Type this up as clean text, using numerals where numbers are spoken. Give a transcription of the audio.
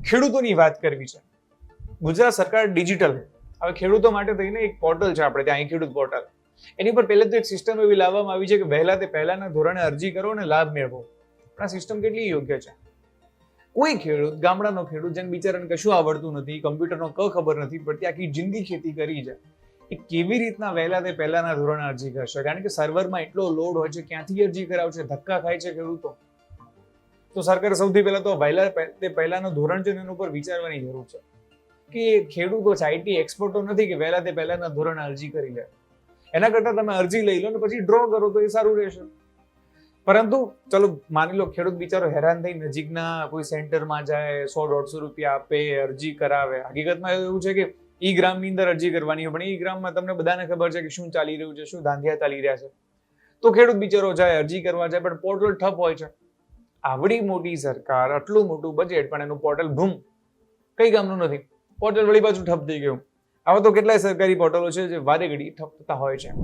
ખેડૂતોની વાત કરવી છે. ગુજરાત સરકાર ડિજિટલ, હવે ખેડૂતો માટે થઈને એક પોર્ટલ છે આપણે ત્યાં ખેડૂત પોર્ટલ. એની પર પહેલે તો એક સિસ્ટમ એવી લાવવામાં આવી છે કે વહેલા તે પહેલાના ધોરણે અરજી કરો અને લાભ મેળવો. પણ આ સિસ્ટમ કેટલી યોગ્ય છે? કોઈ ખેડૂત, ગામડાનો ખેડૂત જેને બિચારાને કશું આવડતું નથી, કમ્પ્યુટરનો ક ખબર નથી પડતી, આખી જિંદગી ખેતી કરી છે, એ કેવી રીતના વહેલા તે પહેલાના ધોરણે અરજી કરશે? કારણ કે સર્વરમાં એટલો લોડ હોય છે, ક્યાંથી અરજી કરાવશે? ધક્કા ખાય છે ખેડૂતો. તો સરકારે સૌથી પહેલા તો વહેલા તે પહેલાનું ધોરણ છે એના ઉપર વિચારવાની જરૂર છે કે ખેડૂતો છે, આઈટી એક્સપર્ટો નથી કે વહેલા તે પહેલાના ધોરણે અરજી કરી લે. એના કરતા તમે અરજી લઈ લો ને પછી ડ્રો કરો તો એ સારું રહેશે. પરંતુ ચલો માની લો ખેડૂત બિચારો હેરાન થઈ નજીકના કોઈ સેન્ટરમાં જાય, 100-150 રૂપિયા આપે, અરજી કરાવે. હકીકતમાં એવું છે કે ઈ ગ્રામની અંદર અરજી કરવાની હોય, પણ ઈ ગ્રામમાં તમને બધાને ખબર છે કે શું ચાલી રહ્યું છે, શું ધાંધિયા ચાલી રહ્યા છે. તો ખેડૂત બિચારો જાય, અરજી કરવા જાય, પણ પોર્ટલ ઠપ હોય છે. આવડી મોટી સરકાર, આટલું મોટું બજેટ, પણ એનું પોર્ટલ ભૂમ, કઈ કામનું નથી. પોર્ટલ વળી પાછું ઠપ થઈ ગયું. આવા તો કેટલાય સરકારી પોર્ટલો છે જે વારે ઘડી ઠપ થતા હોય છે.